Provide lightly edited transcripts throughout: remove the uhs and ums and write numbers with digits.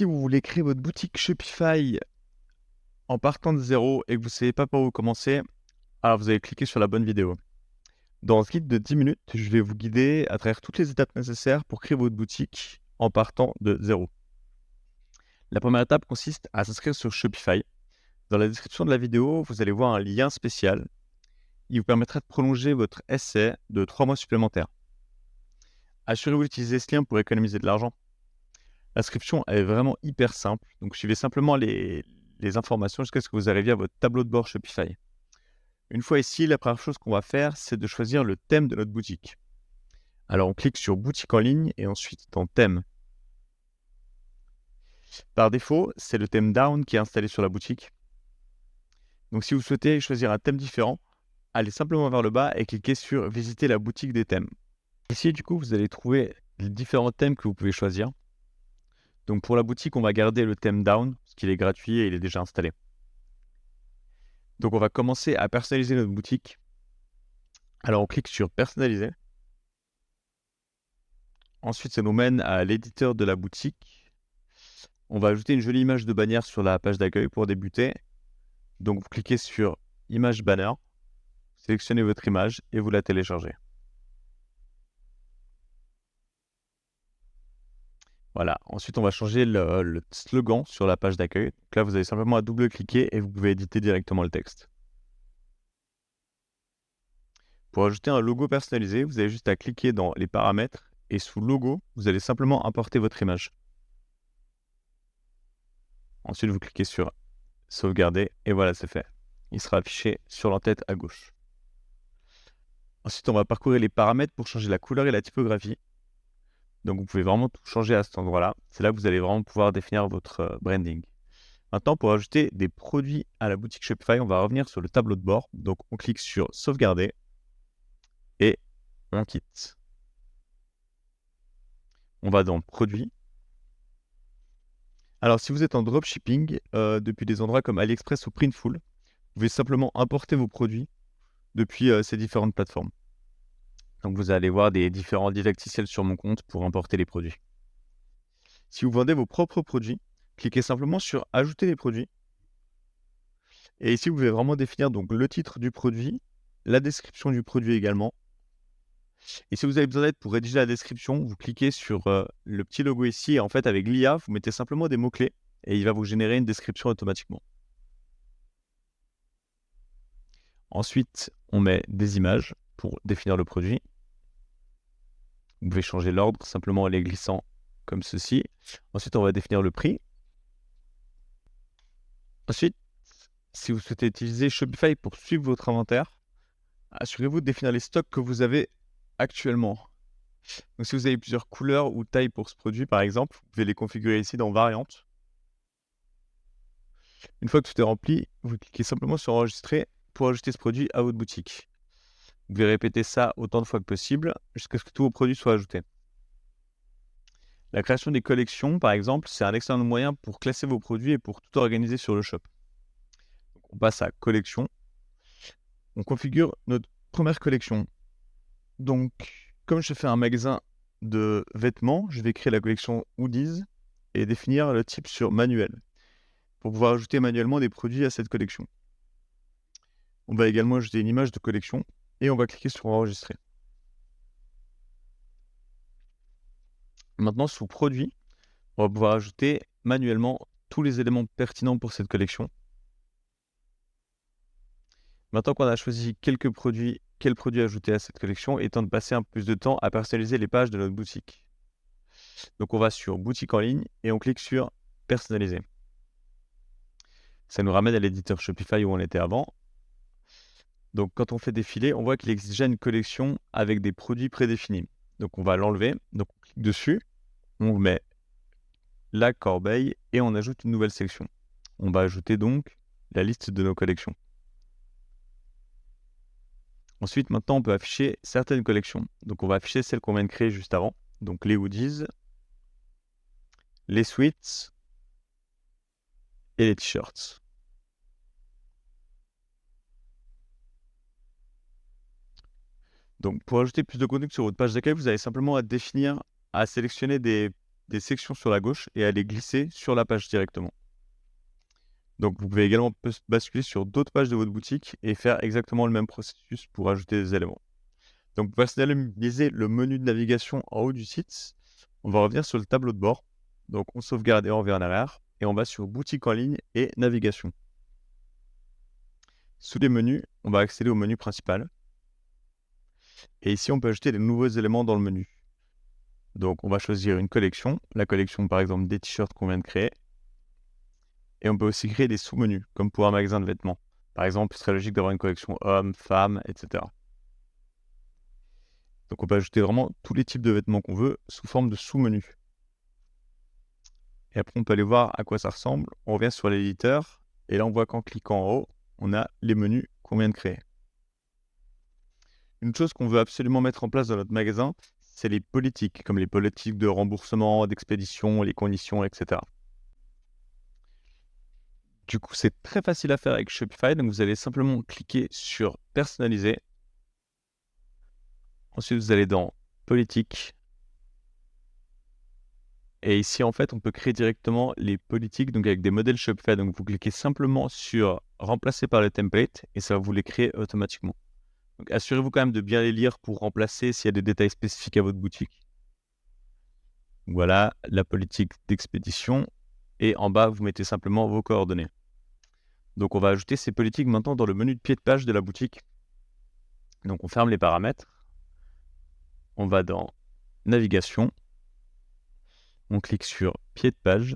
Si vous voulez créer votre boutique Shopify en partant de zéro et que vous ne savez pas par où commencer, alors vous allez cliquer sur la bonne vidéo. Dans ce guide de 10 minutes, je vais vous guider à travers toutes les étapes nécessaires pour créer votre boutique en partant de zéro. La première étape consiste à s'inscrire sur Shopify. Dans la description de la vidéo, vous allez voir un lien spécial. Il vous permettra de prolonger votre essai de 3 mois supplémentaires. Assurez-vous d'utiliser ce lien pour économiser de l'argent. L'inscription est vraiment hyper simple, donc suivez simplement les informations jusqu'à ce que vous arriviez à votre tableau de bord Shopify. Une fois ici, la première chose qu'on va faire, c'est de choisir le thème de notre boutique. Alors on clique sur boutique en ligne et ensuite dans thème. Par défaut, c'est le thème Down qui est installé sur la boutique. Donc si vous souhaitez choisir un thème différent, allez simplement vers le bas et cliquez sur visiter la boutique des thèmes. Ici, du coup, vous allez trouver les différents thèmes que vous pouvez choisir. Donc pour la boutique, on va garder le thème Down, parce qu'il est gratuit et il est déjà installé. Donc on va commencer à personnaliser notre boutique. Alors on clique sur personnaliser. Ensuite, ça nous mène à l'éditeur de la boutique. On va ajouter une jolie image de bannière sur la page d'accueil pour débuter. Donc vous cliquez sur image banner, sélectionnez votre image et vous la téléchargez. Voilà. Ensuite, on va changer le slogan sur la page d'accueil. Donc là, vous avez simplement à double-cliquer et vous pouvez éditer directement le texte. Pour ajouter un logo personnalisé, vous avez juste à cliquer dans les paramètres et sous logo, vous allez simplement importer votre image. Ensuite, vous cliquez sur sauvegarder et voilà, c'est fait. Il sera affiché sur l'entête à gauche. Ensuite, on va parcourir les paramètres pour changer la couleur et la typographie. Donc, vous pouvez vraiment tout changer à cet endroit-là. C'est là que vous allez vraiment pouvoir définir votre branding. Maintenant, pour ajouter des produits à la boutique Shopify, on va revenir sur le tableau de bord. Donc, on clique sur sauvegarder et on quitte. On va dans produits. Alors, si vous êtes en dropshipping depuis des endroits comme AliExpress ou Printful, vous pouvez simplement importer vos produits depuis ces différentes plateformes. Donc, vous allez voir des différents didacticiels sur mon compte pour importer les produits. Si vous vendez vos propres produits, cliquez simplement sur ajouter les produits. Et ici, vous pouvez vraiment définir donc le titre du produit, la description du produit également. Et si vous avez besoin d'aide pour rédiger la description, vous cliquez sur le petit logo ici et en fait avec l'IA, vous mettez simplement des mots-clés et il va vous générer une description automatiquement. Ensuite, on met des images pour définir le produit. Vous pouvez changer l'ordre simplement en les glissant comme ceci. Ensuite, on va définir le prix. Ensuite, si vous souhaitez utiliser Shopify pour suivre votre inventaire, assurez-vous de définir les stocks que vous avez actuellement. Donc, si vous avez plusieurs couleurs ou tailles pour ce produit, par exemple, vous pouvez les configurer ici dans Variantes. Une fois que tout est rempli, vous cliquez simplement sur Enregistrer pour ajouter ce produit à votre boutique. Vous pouvez répéter ça autant de fois que possible jusqu'à ce que tous vos produits soient ajoutés. La création des collections, par exemple, c'est un excellent moyen pour classer vos produits et pour tout organiser sur le shop. Donc, on passe à Collection. On configure notre première collection. Donc, comme je fais un magasin de vêtements, je vais créer la collection Hoodies et définir le type sur Manuel pour pouvoir ajouter manuellement des produits à cette collection. On va également ajouter une image de collection et on va cliquer sur Enregistrer. Maintenant, sous Produits, on va pouvoir ajouter manuellement tous les éléments pertinents pour cette collection. Maintenant qu'on a choisi quels produits ajouter à cette collection, il est temps de passer un peu plus de temps à personnaliser les pages de notre boutique. Donc on va sur Boutique en ligne et on clique sur Personnaliser. Ça nous ramène à l'éditeur Shopify où on était avant. Donc quand on fait défiler, on voit qu'il existe déjà une collection avec des produits prédéfinis. Donc on va l'enlever, donc on clique dessus, on met la corbeille et on ajoute une nouvelle section. On va ajouter donc la liste de nos collections. Ensuite, maintenant, on peut afficher certaines collections. Donc on va afficher celles qu'on vient de créer juste avant. Donc les hoodies, les sweats et les t-shirts. Donc pour ajouter plus de contenu sur votre page d'accueil, vous avez simplement à sélectionner des des sections sur la gauche et à les glisser sur la page directement. Donc, vous pouvez également basculer sur d'autres pages de votre boutique et faire exactement le même processus pour ajouter des éléments. Donc, pour personnaliser le menu de navigation en haut du site, on va revenir sur le tableau de bord. Donc, on sauvegarde et on revient en arrière et on va sur boutique en ligne et navigation. Sous les menus, on va accéder au menu principal. Et ici, on peut ajouter des nouveaux éléments dans le menu. Donc, on va choisir une collection, la collection par exemple des t-shirts qu'on vient de créer. Et on peut aussi créer des sous-menus, comme pour un magasin de vêtements. Par exemple, il serait logique d'avoir une collection hommes, femmes, etc. Donc on peut ajouter vraiment tous les types de vêtements qu'on veut sous forme de sous-menus. Et après, on peut aller voir à quoi ça ressemble. On revient sur l'éditeur, et là, on voit qu'en cliquant en haut, on a les menus qu'on vient de créer. Une chose qu'on veut absolument mettre en place dans notre magasin, c'est les politiques, comme les politiques de remboursement, d'expédition, les conditions, etc. Du coup, c'est très facile à faire avec Shopify. Donc, vous allez simplement cliquer sur personnaliser. Ensuite, vous allez dans politique. Et ici, en fait, on peut créer directement les politiques donc avec des modèles Shopify. Donc, vous cliquez simplement sur remplacer par le template et ça va vous les créer automatiquement. Donc, assurez-vous quand même de bien les lire pour remplacer s'il y a des détails spécifiques à votre boutique. Voilà la politique d'expédition. Et en bas, vous mettez simplement vos coordonnées. Donc, on va ajouter ces politiques maintenant dans le menu de pied de page de la boutique. Donc, on ferme les paramètres. On va dans navigation. On clique sur pied de page.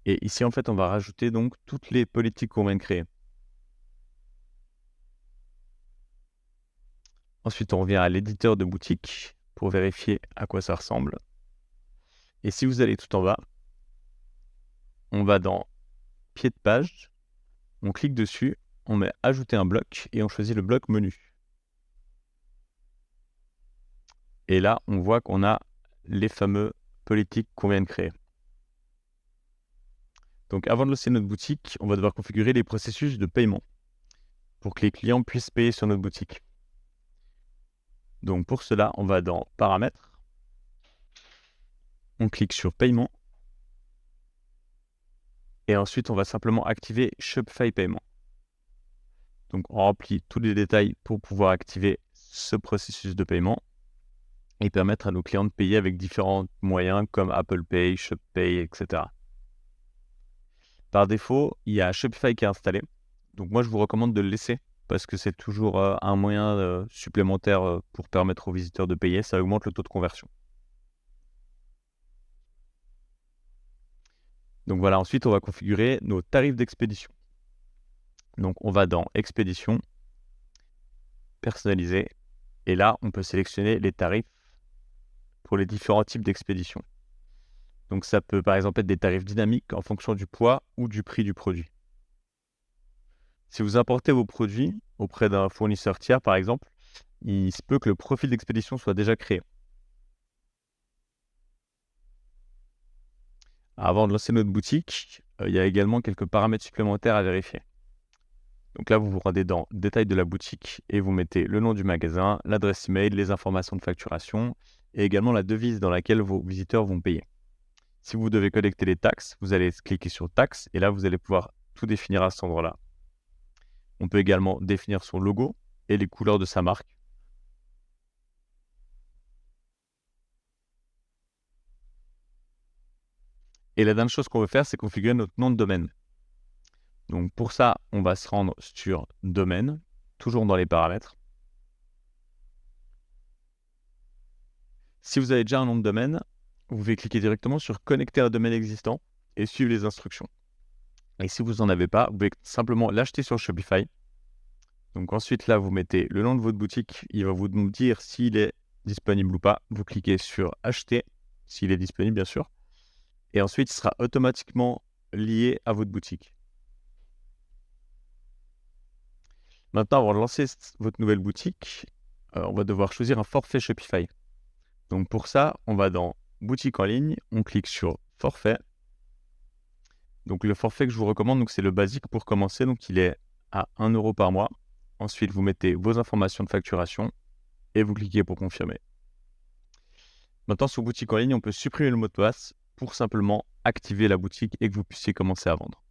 Et ici, en fait, on va rajouter donc toutes les politiques qu'on vient de créer. Ensuite, on revient à l'éditeur de boutique pour vérifier à quoi ça ressemble. Et si vous allez tout en bas, on va dans pied de page. On clique dessus, on met ajouter un bloc et on choisit le bloc menu. Et là, on voit qu'on a les fameux politiques qu'on vient de créer. Donc avant de lancer notre boutique, on va devoir configurer les processus de paiement pour que les clients puissent payer sur notre boutique. Donc pour cela, on va dans paramètres, on clique sur paiement et ensuite on va simplement activer Shopify paiement. Donc on remplit tous les détails pour pouvoir activer ce processus de paiement et permettre à nos clients de payer avec différents moyens comme Apple Pay, ShopPay, etc. Par défaut, il y a Shopify qui est installé. Donc moi, je vous recommande de le laisser parce que c'est toujours un moyen supplémentaire pour permettre aux visiteurs de payer. Ça augmente le taux de conversion. Donc voilà, ensuite, on va configurer nos tarifs d'expédition. Donc on va dans expédition, personnaliser. Et là, on peut sélectionner les tarifs pour les différents types d'expédition. Donc ça peut par exemple être des tarifs dynamiques en fonction du poids ou du prix du produit. Si vous importez vos produits auprès d'un fournisseur tiers, par exemple, il se peut que le profil d'expédition soit déjà créé. Avant de lancer notre boutique, il y a également quelques paramètres supplémentaires à vérifier. Donc là, vous vous rendez dans détails de la boutique et vous mettez le nom du magasin, l'adresse email, les informations de facturation et également la devise dans laquelle vos visiteurs vont payer. Si vous devez collecter les taxes, vous allez cliquer sur taxes et là, vous allez pouvoir tout définir à cet endroit-là. On peut également définir son logo et les couleurs de sa marque. Et la dernière chose qu'on veut faire, c'est configurer notre nom de domaine. Donc pour ça, on va se rendre sur domaine, toujours dans les paramètres. Si vous avez déjà un nom de domaine, vous pouvez cliquer directement sur connecter un domaine existant et suivre les instructions. Et si vous n'en avez pas, vous pouvez simplement l'acheter sur Shopify. Donc ensuite, là, vous mettez le nom de votre boutique. Il va vous dire s'il est disponible ou pas. Vous cliquez sur acheter, s'il est disponible, bien sûr. Et ensuite, il sera automatiquement lié à votre boutique. Maintenant, avant de lancer votre nouvelle boutique, on va devoir choisir un forfait Shopify. Donc pour ça, on va dans boutique en ligne, on clique sur forfait. Donc le forfait que je vous recommande, c'est le basique pour commencer. Donc il est à 1 € par mois. Ensuite, vous mettez vos informations de facturation et vous cliquez pour confirmer. Maintenant, sur boutique en ligne, on peut supprimer le mot de passe pour simplement activer la boutique et que vous puissiez commencer à vendre.